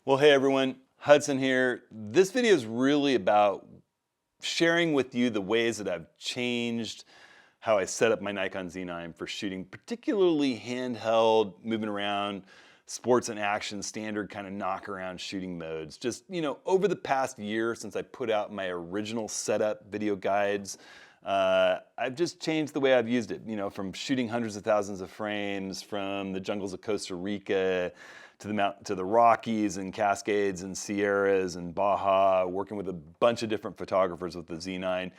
Well, hey everyone, Hudson here. This video is really about sharing with you the ways that I've changed how I set up my Nikon Z9 for shooting, particularly handheld, moving around, sports and action, standard kind of knock around shooting modes. Just, over the past year since I put out my original setup video guides, I've just changed the way I've used it, from shooting hundreds of thousands of frames from the jungles of Costa Rica to the Rockies and Cascades and Sierras and Baja, working with a bunch of different photographers with the Z9.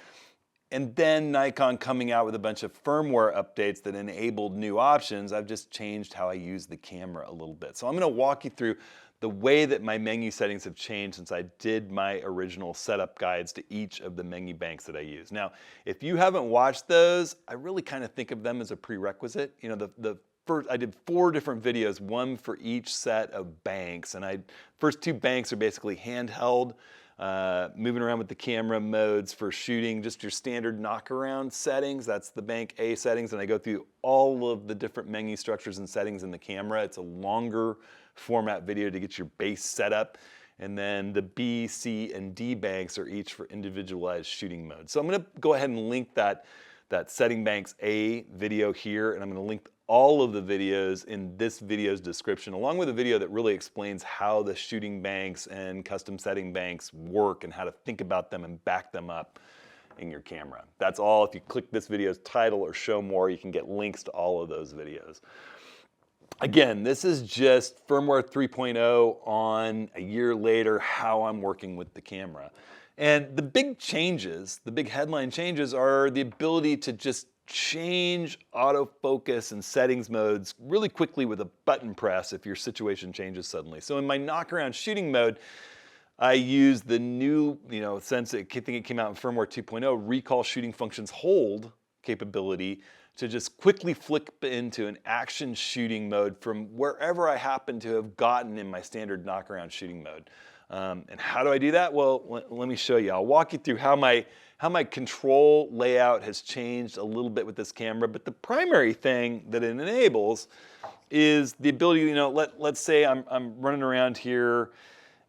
And then Nikon coming out with a bunch of firmware updates that enabled new options. I've just changed how I use the camera a little bit. So I'm going to walk you through the way that my menu settings have changed since I did my original setup guides to each of the menu banks that I use. Now, if you haven't watched those, I really kind of think of them as a prerequisite. First, I did 4 different videos, one for each set of banks. And first 2 banks are basically handheld, moving around with the camera modes for shooting, just your standard knock around settings. That's the bank A settings. And I go through all of the different menu structures and settings in the camera. It's a longer format video to get your base setup. And then the B, C, and D banks are each for individualized shooting modes. So I'm going to go ahead and link that setting banks A video here, and I'm going to link all of the videos in this video's description, along with a video that really explains how the shooting banks and custom setting banks work and how to think about them and back them up in your camera. That's all. If you click this video's title or show more, you can get links to all of those videos. Again, this is just firmware 3.0 on a year later, how I'm working with the camera. And the big changes, the big headline changes, are the ability to just change autofocus and settings modes really quickly with a button press if your situation changes suddenly. So in my knock around shooting mode, I use the new, since I think it came out in firmware 2.0, recall shooting functions hold capability to just quickly flip into an action shooting mode from wherever I happen to have gotten in my standard knock around shooting mode. And how do I do that? Well, let me show you. I'll walk you through how my control layout has changed a little bit with this camera, but the primary thing that it enables is the ability, let's say I'm running around here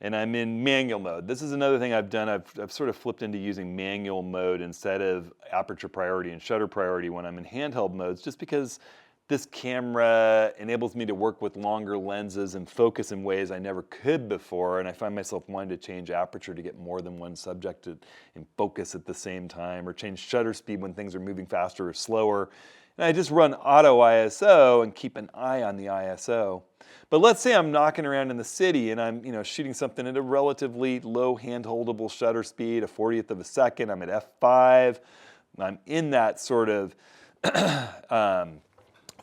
and I'm in manual mode. This is another thing I've done. I've sort of flipped into using manual mode instead of aperture priority and shutter priority when I'm in handheld modes, just because this camera enables me to work with longer lenses and focus in ways I never could before, and I find myself wanting to change aperture to get more than one subject in focus at the same time, or change shutter speed when things are moving faster or slower. And I just run auto ISO and keep an eye on the ISO. But let's say I'm knocking around in the city and I'm shooting something at a relatively low handholdable shutter speed, a 40th of a second. I'm at f5. I'm in that sort of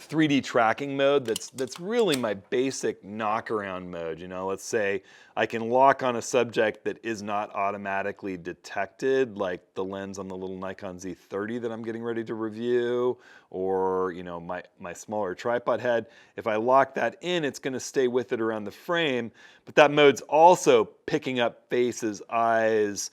3D tracking mode that's really my basic knock around mode. Let's say I can lock on a subject that is not automatically detected, like the lens on the little Nikon Z30 that I'm getting ready to review, or my smaller tripod head. If I lock that in, it's going to stay with it around the frame, but that mode's also picking up faces, eyes,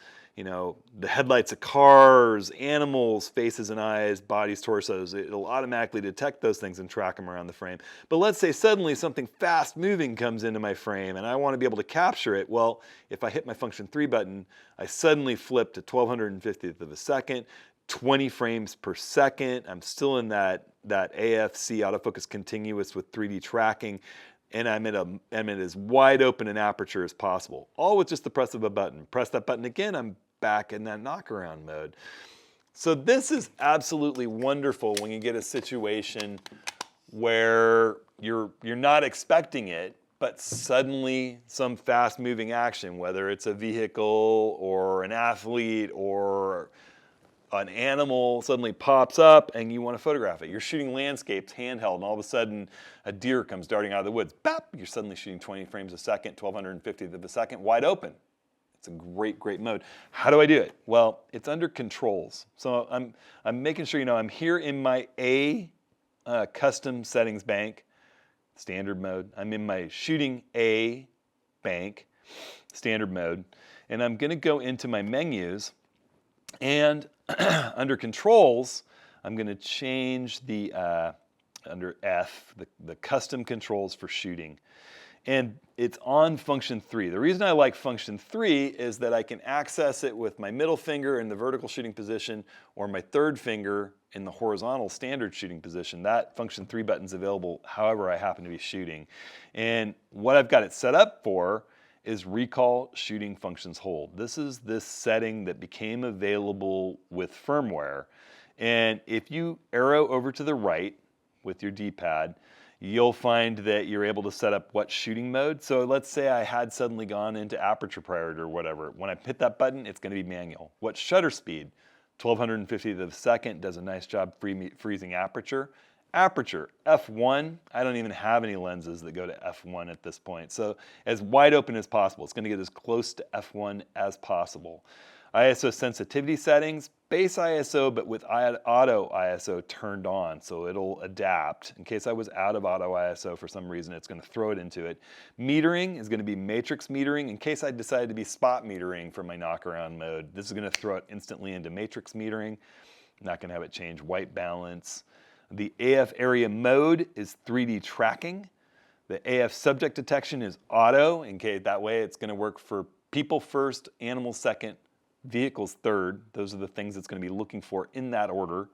the headlights of cars, animals, faces and eyes, bodies, torsos. It'll automatically detect those things and track them around the frame. But let's say suddenly something fast moving comes into my frame and I want to be able to capture it. Well, if I hit my function 3 button, I suddenly flip to 1250th of a second, 20 frames per second. I'm still in that AFC, autofocus continuous with 3D tracking. And I'm at as wide open an aperture as possible, all with just the press of a button. Press that button again, I'm back in that knock around mode. So this is absolutely wonderful when you get a situation where you're not expecting it, but suddenly some fast moving action, whether it's a vehicle or an athlete or an animal, suddenly pops up and you want to photograph it. You're shooting landscapes handheld and all of a sudden a deer comes darting out of the woods. Bap! You're suddenly shooting 20 frames a second, 1250th of a second, wide open. It's a great, great mode. How do I do it? Well, it's under controls. So I'm making sure I'm here in my A custom settings bank, standard mode. I'm in my shooting A bank, standard mode, and I'm going to go into my menus, and under controls, I'm going to change the under F, the custom controls for shooting. And it's on function 3. The reason I like function 3 is that I can access it with my middle finger in the vertical shooting position or my third finger in the horizontal standard shooting position. That function 3 button's available however I happen to be shooting. And what I've got it set up for is recall shooting functions hold. This is this setting that became available with firmware. And if you arrow over to the right with your D-pad, you'll find that you're able to set up what shooting mode. So let's say I had suddenly gone into aperture priority or whatever. When I hit that button, it's going to be manual. What shutter speed? 1250th of a second, does a nice job freezing aperture. Aperture, f1. I don't even have any lenses that go to f1 at this point. So as wide open as possible. It's going to get as close to f1 as possible. ISO sensitivity settings, base ISO, but with auto ISO turned on, so it'll adapt. In case I was out of auto ISO for some reason, it's going to throw it into it. Metering is going to be matrix metering. In case I decided to be spot metering for my knockaround mode, this is going to throw it instantly into matrix metering. I'm not going to have it change white balance. The AF area mode is 3D tracking. The AF subject detection is auto. In case that way, it's going to work for people first, animals second, vehicles third. Those are the things it's going to be looking for in that order.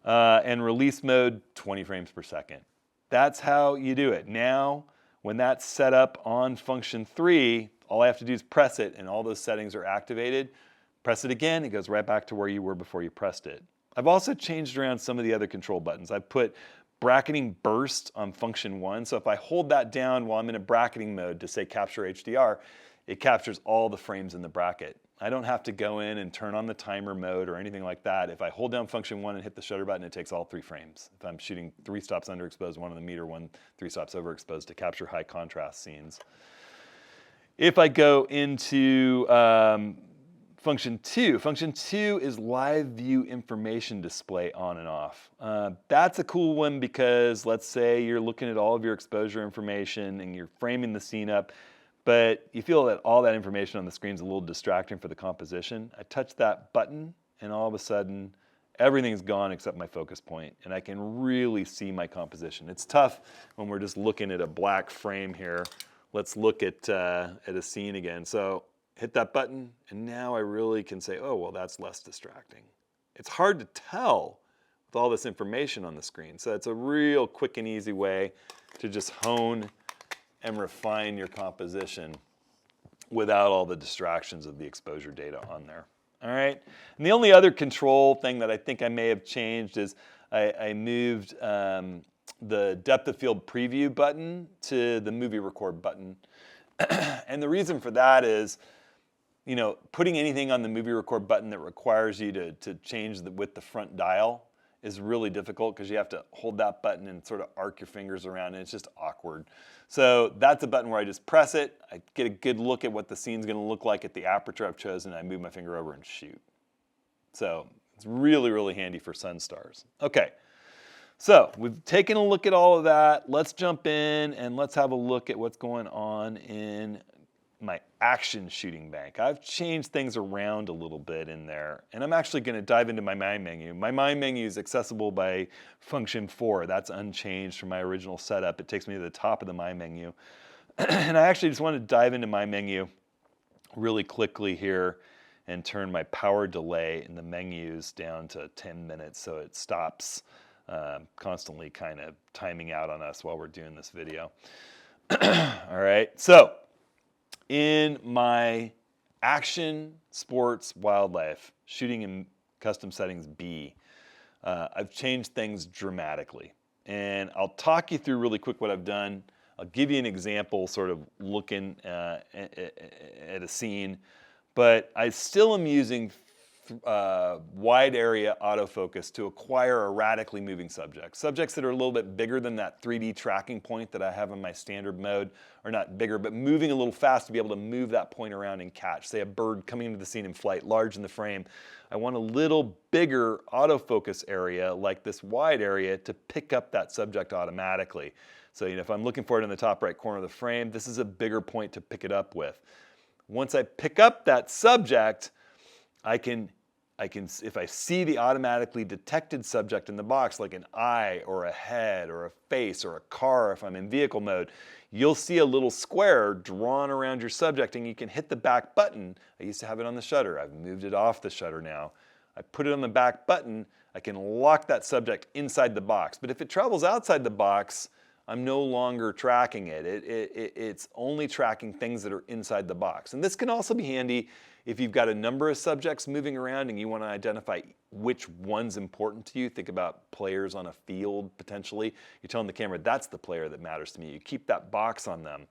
And release mode, 20 frames per second. That's how you do it. Now, when that's set up on function 3, all I have to do is press it and all those settings are activated. Press it again, it goes right back to where you were before you pressed it. I've also changed around some of the other control buttons. I've put bracketing burst on function 1. So if I hold that down while I'm in a bracketing mode to say capture HDR, it captures all the frames in the bracket. I don't have to go in and turn on the timer mode or anything like that. If I hold down function 1 and hit the shutter button, it takes all 3 frames. If I'm shooting 3 stops underexposed, 1 on the meter, 3 stops overexposed to capture high contrast scenes. If I go into function 2 is live view information display on and off. That's a cool one because let's say you're looking at all of your exposure information and you're framing the scene up, but you feel that all that information on the screen is a little distracting for the composition. I touch that button and all of a sudden everything's gone except my focus point and I can really see my composition. It's tough when we're just looking at a black frame here. Let's look at a scene again. So hit that button and now I really can say, oh, well, that's less distracting. It's hard to tell with all this information on the screen. So it's a real quick and easy way to just hone and refine your composition without all the distractions of the exposure data on there. All right. And the only other control thing that I think I may have changed is I moved the depth of field preview button to the movie record button. And the reason for that is, you know, putting anything on the movie record button that requires you to change with the front dial is really difficult because you have to hold that button and sort of arc your fingers around and it's just awkward. So that's a button where I just press it, I get a good look at what the scene's going to look like at the aperture I've chosen, and I move my finger over and shoot. So it's really, really handy for sun stars. Okay, so we've taken a look at all of that. Let's jump in and let's have a look at what's going on in my action shooting bank. I've changed things around a little bit in there, and I'm actually going to dive into my mind menu. My mind menu is accessible by function 4. That's unchanged from my original setup. It takes me to the top of the mind menu. And I actually just want to dive into my menu really quickly here and turn my power delay in the menus down to 10 minutes so it stops constantly kind of timing out on us while we're doing this video. All right, so in my action, sports, wildlife, shooting in custom settings B, I've changed things dramatically. And I'll talk you through really quick what I've done. I'll give you an example sort of looking at a scene, but I still am using wide area autofocus to acquire erratically moving subjects. Subjects that are a little bit bigger than that 3D tracking point that I have in my standard mode, or not bigger, but moving a little fast to be able to move that point around and catch. Say a bird coming into the scene in flight, large in the frame. I want a little bigger autofocus area like this wide area to pick up that subject automatically. So if I'm looking for it in the top right corner of the frame, this is a bigger point to pick it up with. Once I pick up that subject, I can if I see the automatically detected subject in the box, like an eye or a head or a face or a car, if I'm in vehicle mode, you'll see a little square drawn around your subject and you can hit the back button. I used to have it on the shutter. I've moved it off the shutter now. I put it on the back button. I can lock that subject inside the box. But if it travels outside the box, I'm no longer tracking it. It's only tracking things that are inside the box. And this can also be handy if you've got a number of subjects moving around and you want to identify which one's important to you. Think about players on a field, potentially. You're telling the camera, that's the player that matters to me. You keep that box on them.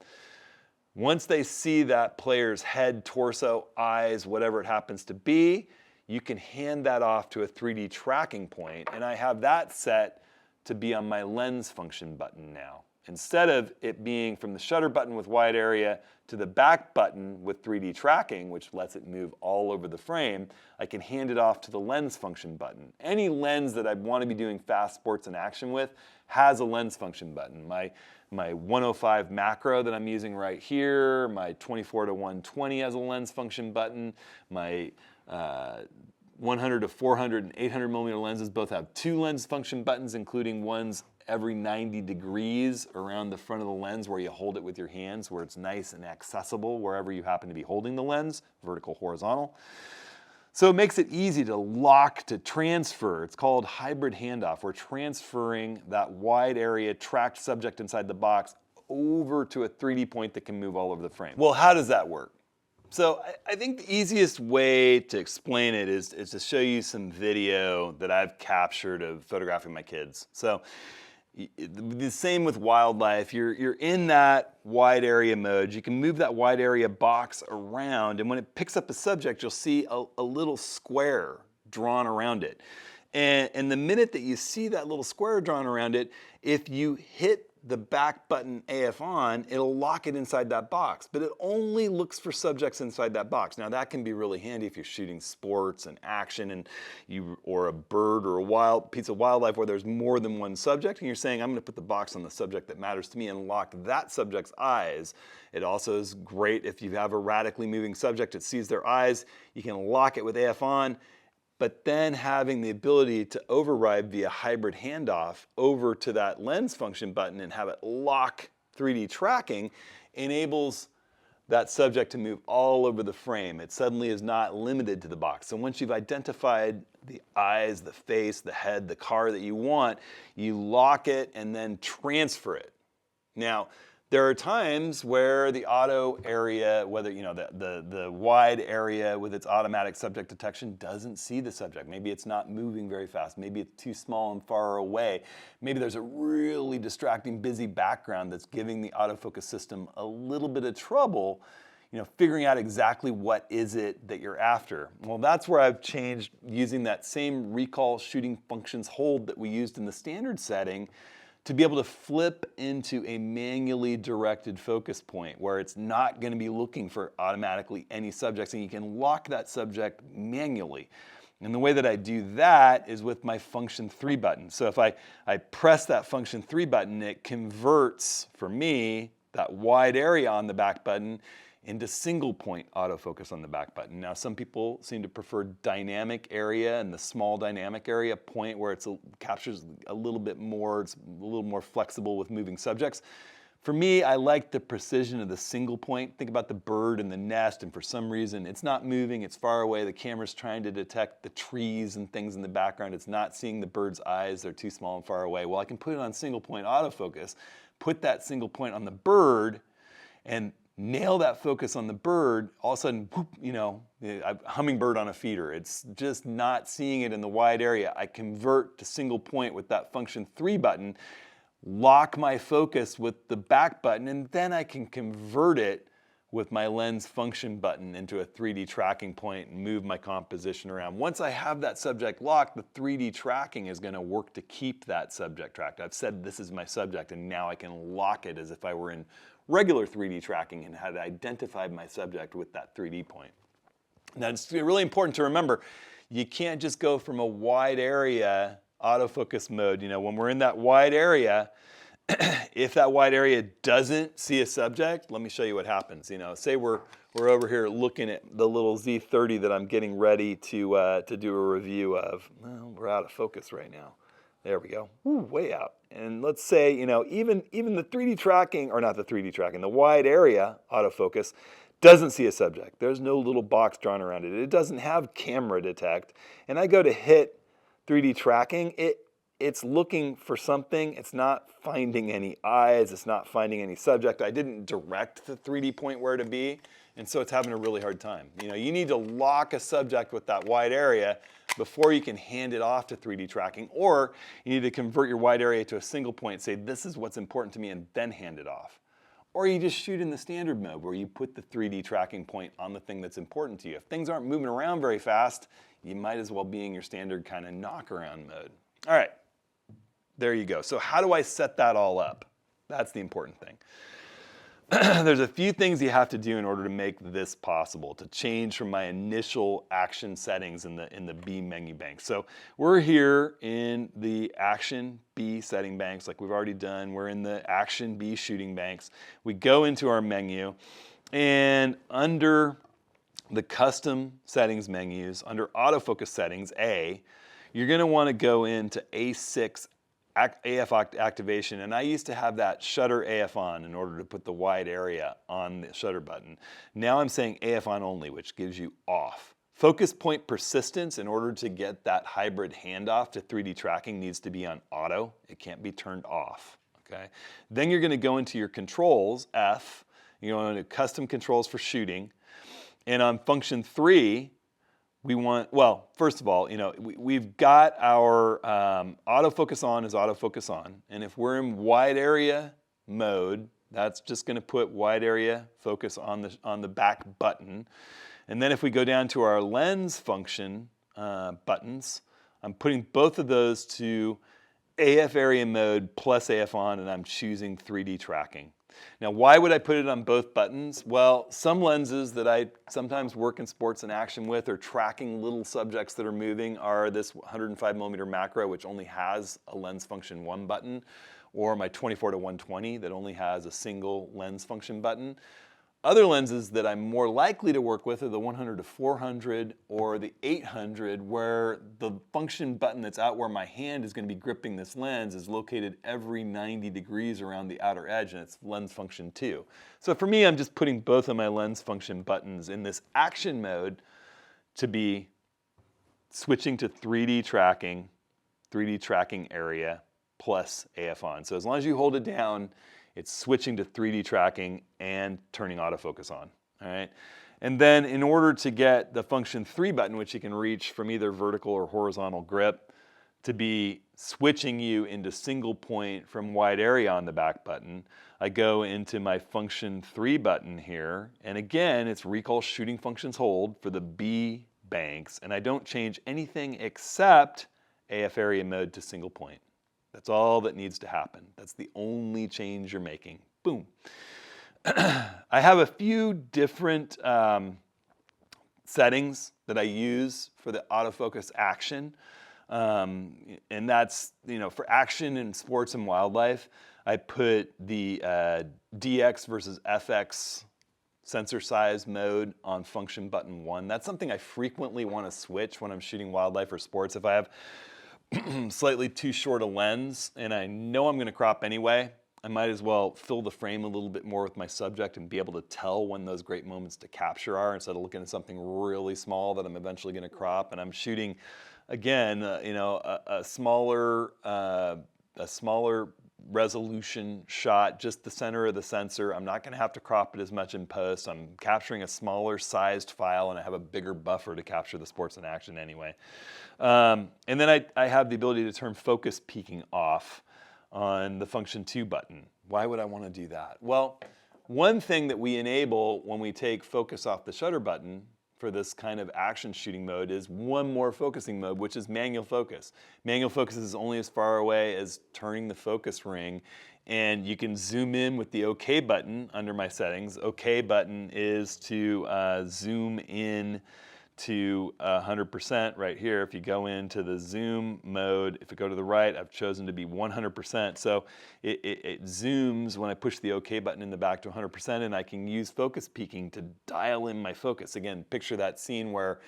Once they see that player's head, torso, eyes, whatever it happens to be, you can hand that off to a 3D tracking point, and I have that set to be on my lens function button now. Instead of it being from the shutter button with wide area to the back button with 3D tracking, which lets it move all over the frame, I can hand it off to the lens function button. Any lens that I want to be doing fast sports and action with has a lens function button. My 105 macro that I'm using right here, my 24 to 120 has a lens function button, my 100 to 400 and 800 millimeter lenses both have two lens function buttons, including ones every 90 degrees around the front of the lens where you hold it with your hands, where it's nice and accessible wherever you happen to be holding the lens, vertical, horizontal. So it makes it easy to lock, to transfer. It's called hybrid handoff. We're transferring that wide area tracked subject inside the box over to a 3D point that can move all over the frame. Well, how does that work? So I think the easiest way to explain it is to show you some video that I've captured of photographing my kids. So the same with wildlife. You're in that wide area mode. You can move that wide area box around, and when it picks up a subject, you'll see a little square drawn around it. And the minute that you see that little square drawn around it, if you hit the back button AF on, it'll lock it inside that box, but it only looks for subjects inside that box. Now that can be really handy if you're shooting sports and action or a bird or a piece of wildlife where there's more than one subject and you're saying, I'm gonna put the box on the subject that matters to me and lock that subject's eyes. It also is great if you have a erratically moving subject, it sees their eyes, you can lock it with AF on, but then having the ability to override via hybrid handoff over to that lens function button and have it lock 3D tracking enables that subject to move all over the frame. It suddenly is not limited to the box. So once you've identified the eyes, the face, the head, the car that you want, you lock it and then transfer it. Now, there are times where the auto area, whether the wide area with its automatic subject detection doesn't see the subject. Maybe it's not moving very fast. Maybe it's too small and far away. Maybe there's a really distracting, busy background that's giving the autofocus system a little bit of trouble, figuring out exactly what is it that you're after. Well, that's where I've changed using that same recall shooting functions hold that we used in the standard setting to be able to flip into a manually directed focus point where it's not going to be looking for automatically any subjects, and you can lock that subject manually. And the way that I do that is with my function 3 button. So if I press that function 3 button, it converts, for me, that wide area on the back button into single point autofocus on the back button. Now, some people seem to prefer dynamic area and the small dynamic area point where it captures a little bit more, it's a little more flexible with moving subjects. For me, I like the precision of the single point. Think about the bird in the nest, and for some reason, it's not moving, it's far away. The camera's trying to detect the trees and things in the background. It's not seeing the bird's eyes, they're too small and far away. Well, I can put it on single point autofocus, put that single point on the bird, and nail that focus on the bird, all of a sudden, whoop, a hummingbird on a feeder. It's just not seeing it in the wide area. I convert to single point with that function 3 button, lock my focus with the back button, and then I can convert it with my lens function button into a 3D tracking point and move my composition around. Once I have that subject locked, the 3D tracking is going to work to keep that subject tracked. I've said this is my subject, and now I can lock it as if I were in regular 3D tracking and had identified my subject with that 3D point. Now, it's really important to remember, you can't just go from a wide area autofocus mode. When we're in that wide area, if that wide area doesn't see a subject, let me show you what happens. Say we're over here looking at the little Z30 that I'm getting ready to do a review of. Well, we're out of focus right now. There we go. Ooh, way out. And let's say, even the 3D tracking, or not the 3D tracking, the wide area autofocus doesn't see a subject. There's no little box drawn around it. It doesn't have camera detect. And I go to hit 3D tracking, it's looking for something. It's not finding any eyes. It's not finding any subject. I didn't direct the 3D point where to be, and so it's having a really hard time. You need to lock a subject with that wide area before you can hand it off to 3D tracking, or you need to convert your wide area to a single point, say this is what's important to me, and then hand it off. Or you just shoot in the standard mode where you put the 3D tracking point on the thing that's important to you. If things aren't moving around very fast, you might as well be in your standard kind of knock around mode. All right. There you go. So how do I set that all up? That's the important thing. There's a few things you have to do in order to make this possible, to change from my initial action settings in the B menu bank. So we're here in the action B setting banks like we've already done. We're in the action B shooting banks. We go into our menu, and under the custom settings menus, under autofocus settings, A, you're going to want to go into A6 AF activation, and I used to have that shutter AF on in order to put the wide area on the shutter button. Now I'm saying AF on only, which gives you off. Focus point persistence, in order to get that hybrid handoff to 3D tracking, needs to be on auto. It can't be turned off, okay? Then you're gonna go into your controls, F, you're going to custom controls for shooting, and on function 3, we want, well, first of all, we've got our autofocus on is autofocus on. And if we're in wide area mode, that's just going to put wide area focus on the back button. And then if we go down to our lens function buttons, I'm putting both of those to AF area mode plus AF on, and I'm choosing 3D tracking. Now, why would I put it on both buttons? Well, some lenses that I sometimes work in sports and action with, or tracking little subjects that are moving, are this 105mm macro, which only has a lens function 1 button, or my 24-120 that only has a single lens function button. Other lenses that I'm more likely to work with are the 100-400 or the 800, where the function button that's out where my hand is going to be gripping this lens is located every 90 degrees around the outer edge, and it's lens function 2. So for me, I'm just putting both of my lens function buttons in this action mode to be switching to 3D tracking area plus AF on. So as long as you hold it down, it's switching to 3D tracking and turning autofocus on, all right? And then in order to get the function 3 button, which you can reach from either vertical or horizontal grip, to be switching you into single point from wide area on the back button, I go into my function 3 button here, and again, it's recall shooting functions hold for the B banks, and I don't change anything except AF area mode to single point. That's all that needs to happen. That's the only change you're making. Boom. I have a few different settings that I use for the autofocus action. And that's, for action in sports and wildlife, I put the DX versus FX sensor size mode on function button 1. That's something I frequently want to switch when I'm shooting wildlife or sports. If I have slightly too short a lens and I know I'm going to crop anyway, I might as well fill the frame a little bit more with my subject and be able to tell when those great moments to capture are, instead of looking at something really small that I'm eventually going to crop. And I'm shooting, again, a smaller resolution shot, just the center of the sensor. I'm not going to have to crop it as much in post. I'm capturing a smaller sized file, and I have a bigger buffer to capture the sports and action anyway. And then I have the ability to turn focus peaking off on the function 2 button. Why would I want to do that? Well, one thing that we enable when we take focus off the shutter button for this kind of action shooting mode is one more focusing mode, which is manual focus. Manual focus is only as far away as turning the focus ring, and you can zoom in with the OK button under my settings. OK button is to zoom in to 100% right here. If you go into the zoom mode, if you go to the right, I've chosen to be 100%. So it zooms when I push the OK button in the back to 100%, and I can use focus peaking to dial in my focus. Again, picture that scene where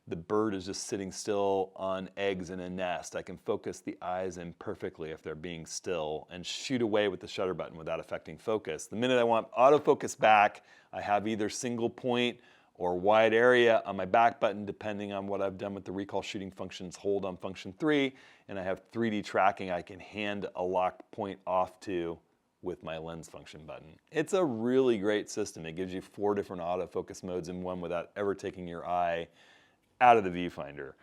the bird is just sitting still on eggs in a nest. I can focus the eyes in perfectly if they're being still and shoot away with the shutter button without affecting focus. The minute I want autofocus back, I have either single point or wide area on my back button, depending on what I've done with the recall shooting functions. Hold on function 3, and I have 3D tracking I can hand a locked point off to with my lens function button. It's a really great system. It gives you 4 different autofocus modes in one without ever taking your eye out of the viewfinder.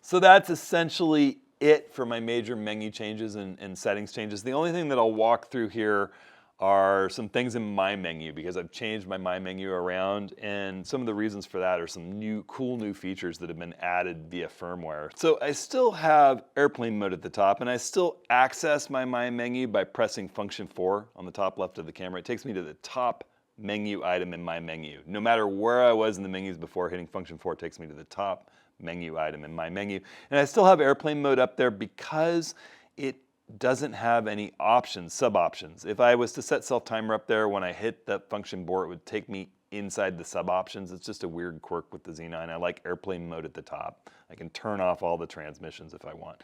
So that's essentially it for my major menu changes and settings changes. The only thing that I'll walk through here are some things in my menu, because I've changed my menu around, and some of the reasons for that are some cool new features that have been added via firmware. So I still have airplane mode at the top, and I still access my menu by pressing function 4 on the top left of the camera. It takes me to the top menu item in my menu. No matter where I was in the menus before, hitting function 4 takes me to the top menu item in my menu. And I still have airplane mode up there because it doesn't have any options, sub-options. If I was to set self-timer up there, when I hit that function board, it would take me inside the sub-options. It's just a weird quirk with the Z9. I like airplane mode at the top. I can turn off all the transmissions if I want.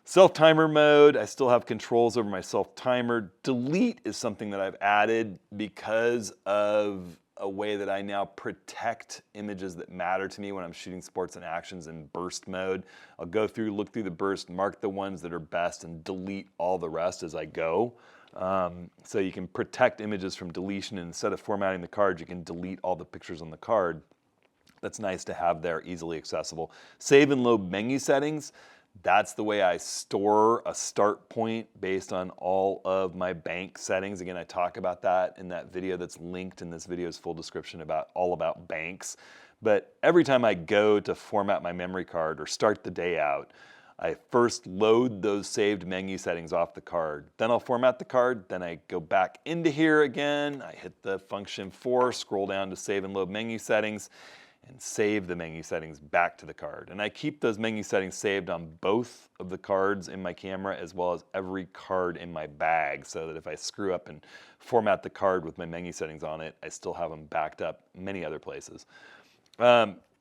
Self-timer mode, I still have controls over my self-timer. Delete is something that I've added because of a way that I now protect images that matter to me when I'm shooting sports and actions in burst mode. I'll go through, look through the burst, mark the ones that are best, and delete all the rest as I go. So you can protect images from deletion, and instead of formatting the card, you can delete all the pictures on the card. That's nice to have there, easily accessible. Save and load menu settings. That's the way I store a start point based on all of my bank settings. Again, I talk about that in that video that's linked in this video's full description all about banks. But every time I go to format my memory card or start the day out, I first load those saved menu settings off the card. Then I'll format the card. Then I go back into here again. I hit the function 4, scroll down to save and load menu settings, and save the menu settings back to the card. And I keep those menu settings saved on both of the cards in my camera, as well as every card in my bag, so that if I screw up and format the card with my menu settings on it, I still have them backed up many other places.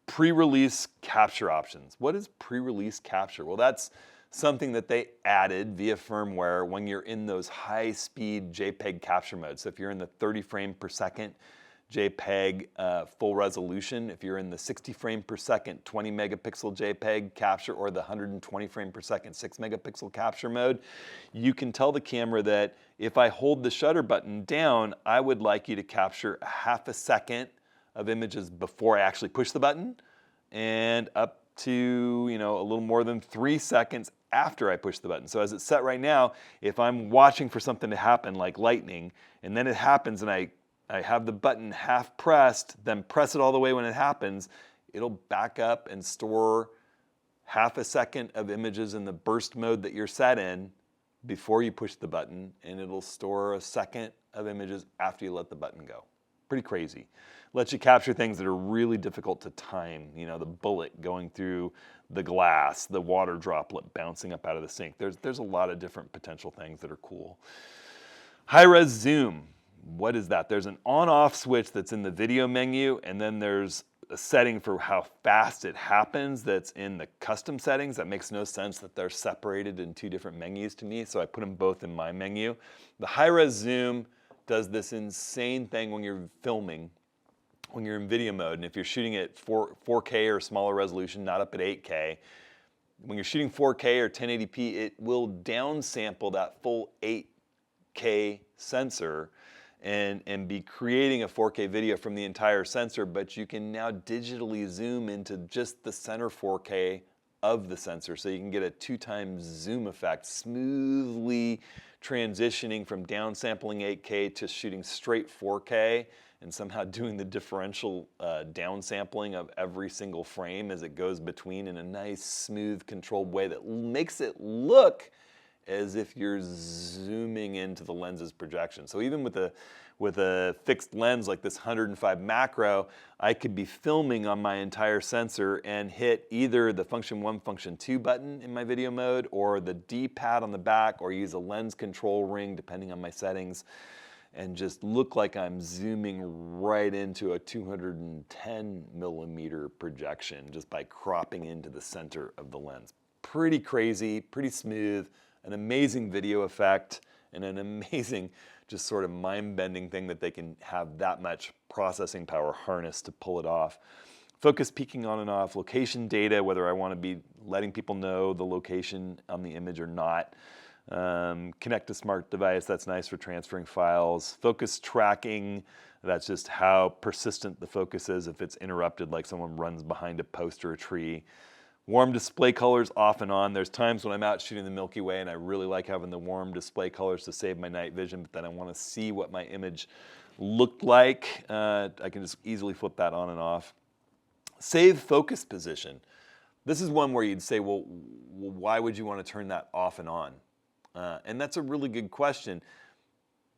Pre-release capture options. What is pre-release capture? Well, that's something that they added via firmware when you're in those high-speed JPEG capture modes. So if you're in the 30 frame per second JPEG full resolution, if you're in the 60 frame per second 20 megapixel JPEG capture, or the 120 frame per second 6 megapixel capture mode, you can tell the camera that if I hold the shutter button down, I would like you to capture a half a second of images before I actually push the button, and up to a little more than 3 seconds after I push the button. So as it's set right now, if I'm watching for something to happen like lightning, and then it happens and I have the button half pressed, then press it all the way when it happens, it'll back up and store half a second of images in the burst mode that you're set in before you push the button, and it'll store a second of images after you let the button go. Pretty crazy. Lets you capture things that are really difficult to time. The bullet going through the glass, the water droplet bouncing up out of the sink. There's a lot of different potential things that are cool. High-res zoom. What is that? There's an on-off switch that's in the video menu, and then there's a setting for how fast it happens that's in the custom settings. That makes no sense that they're separated in 2 different menus to me, so I put them both in my menu. The high-res zoom does this insane thing when you're filming, when you're in video mode, and if you're shooting at 4K or smaller resolution, not up at 8K, when you're shooting 4K or 1080p, it will downsample that full 8K sensor and be creating a 4K video from the entire sensor, but you can now digitally zoom into just the center 4K of the sensor, so you can get a 2 times zoom effect, smoothly transitioning from downsampling 8K to shooting straight 4K, and somehow doing the differential downsampling of every single frame as it goes between in a nice, smooth, controlled way that makes it look as if you're zooming into the lens's projection. So even with a fixed lens like this 105 macro, I could be filming on my entire sensor and hit either the function 1, function 2 button in my video mode, or the D-pad on the back, or use a lens control ring depending on my settings, and just look like I'm zooming right into a 210 millimeter projection just by cropping into the center of the lens. Pretty crazy, pretty smooth, an amazing video effect, and an amazing, just sort of mind-bending thing that they can have that much processing power harnessed to pull it off. Focus peaking on and off, location data, whether I want to be letting people know the location on the image or not. Connect to smart device, that's nice for transferring files. Focus tracking, that's just how persistent the focus is if it's interrupted, like someone runs behind a post or a tree. Warm display colors off and on. There's times when I'm out shooting the Milky Way and I really like having the warm display colors to save my night vision, but then I want to see what my image looked like. I can just easily flip that on and off. Save focus position. This is one where you'd say, well, why would you want to turn that off and on? And that's a really good question.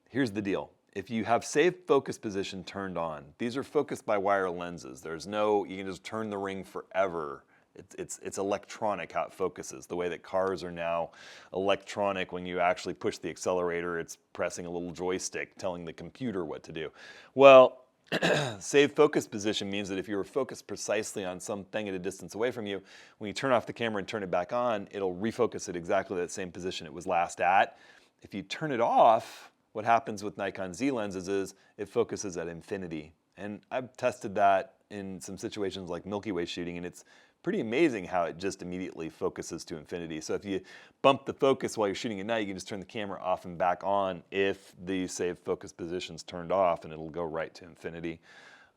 Here's the deal. If you have save focus position turned on, these are focused by wire lenses. There's no, you can just turn the ring forever. It's electronic how it focuses. The way that cars are now electronic, when you actually push the accelerator, it's pressing a little joystick telling the computer what to do. Well, save focus position means that if you were focused precisely on something at a distance away from you, when you turn off the camera and turn it back on, it'll refocus at exactly that same position it was last at. If you turn it off, what happens with Nikon Z lenses is it focuses at infinity. And I've tested that in some situations like Milky Way shooting, and it's pretty amazing how it just immediately focuses to infinity. So if you bump the focus while you're shooting at night, you can just turn the camera off and back on if the save focus position's turned off, and it'll go right to infinity.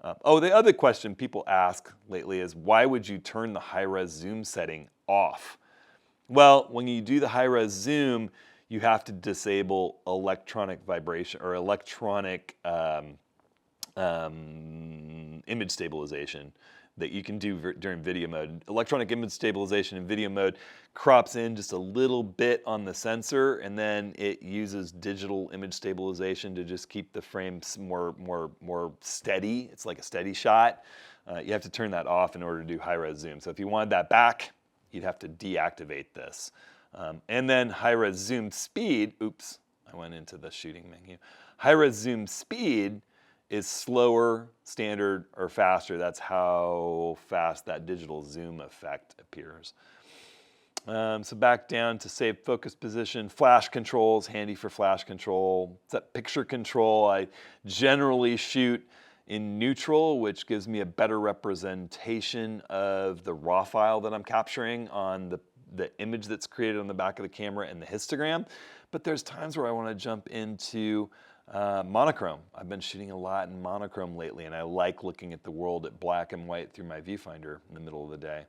The other question people ask lately is, why would you turn the high-res zoom setting off? Well, when you do the high-res zoom, you have to disable electronic vibration or electronic image stabilization that you can do during video mode. Electronic image stabilization in video mode crops in just a little bit on the sensor, and then it uses digital image stabilization to just keep the frames more steady. It's like a steady shot. You have to turn that off in order to do high-res zoom. So if you wanted that back, you'd have to deactivate this. And then high-res zoom speed, oops, I went into the shooting menu. High-res zoom speed is slower, standard, or faster. That's how fast that digital zoom effect appears. So back down to save focus position. Flash controls, handy for flash control. Set picture control. I generally shoot in neutral, which gives me a better representation of the raw file that I'm capturing on the image that's created on the back of the camera and the histogram. But there's times where I want to jump into monochrome. I've been shooting a lot in monochrome lately, and I like looking at the world at black and white through my viewfinder in the middle of the day.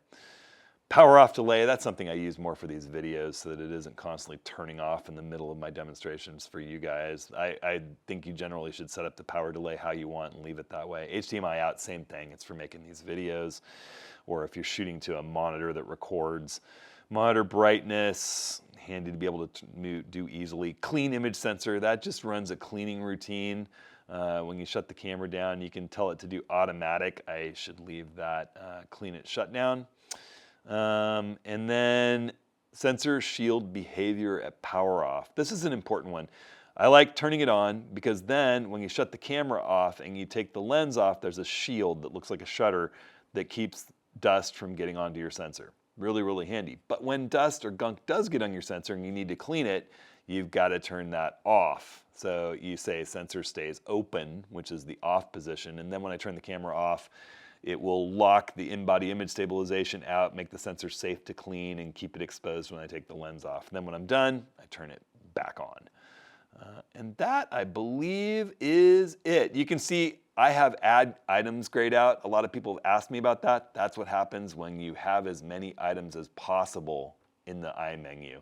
Power off delay, that's something I use more for these videos so that it isn't constantly turning off in the middle of my demonstrations for you guys. I think you generally should set up the power delay how you want and leave it that way. HDMI out, same thing. It's for making these videos, or if you're shooting to a monitor that records. Monitor brightness, handy to be able to do easily. Clean image sensor, that just runs a cleaning routine. When you shut the camera down, you can tell it to do automatic. I should leave that clean it shut down. And then sensor shield behavior at power off. This is an important one. I like turning it on because then when you shut the camera off and you take the lens off, there's a shield that looks like a shutter that keeps dust from getting onto your sensor. Really, really handy. But when dust or gunk does get on your sensor and you need to clean it, you've got to turn that off. So you say sensor stays open, which is the off position. And then when I turn the camera off, it will lock the in-body image stabilization out, make the sensor safe to clean, and keep it exposed when I take the lens off. And then when I'm done, I turn it back on. And that, I believe, is it. You can see I have add items grayed out. A lot of people have asked me about that. That's what happens when you have as many items as possible in the I menu,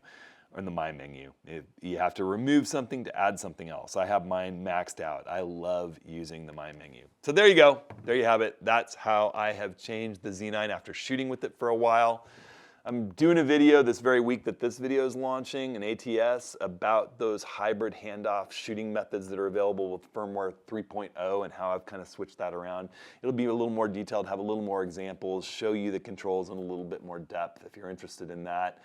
or in the My menu. You have to remove something to add something else. I have mine maxed out. I love using the My menu. So there you go. There you have it. That's how I have changed the Z9 after shooting with it for a while. I'm doing a video this very week that this video is launching, an ATS, about those hybrid handoff shooting methods that are available with Firmware 3.0 and how I've kind of switched that around. It'll be a little more detailed, have a little more examples, show you the controls in a little bit more depth if you're interested in that.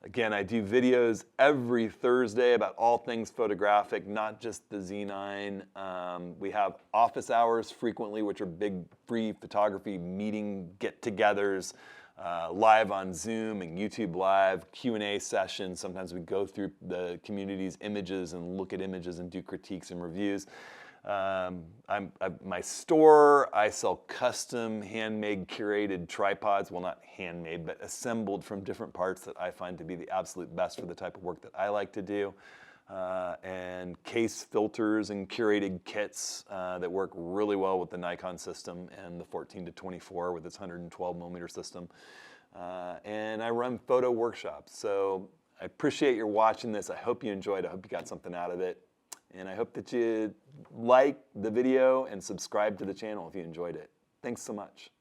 Again, I do videos every Thursday about all things photographic, not just the Z9. We have office hours frequently, which are big free photography meeting get-togethers, live on Zoom and YouTube Live, Q&A sessions. Sometimes we go through the community's images and look at images and do critiques and reviews. My store, I sell custom, handmade, curated tripods. Well, not handmade, but assembled from different parts that I find to be the absolute best for the type of work that I like to do. And case filters and curated kits that work really well with the Nikon system and the 14-24 with its 112mm system. And I run photo workshops. So I appreciate your watching this. I hope you enjoyed it. I hope you got something out of it. And I hope that you like the video and subscribe to the channel if you enjoyed it. Thanks so much.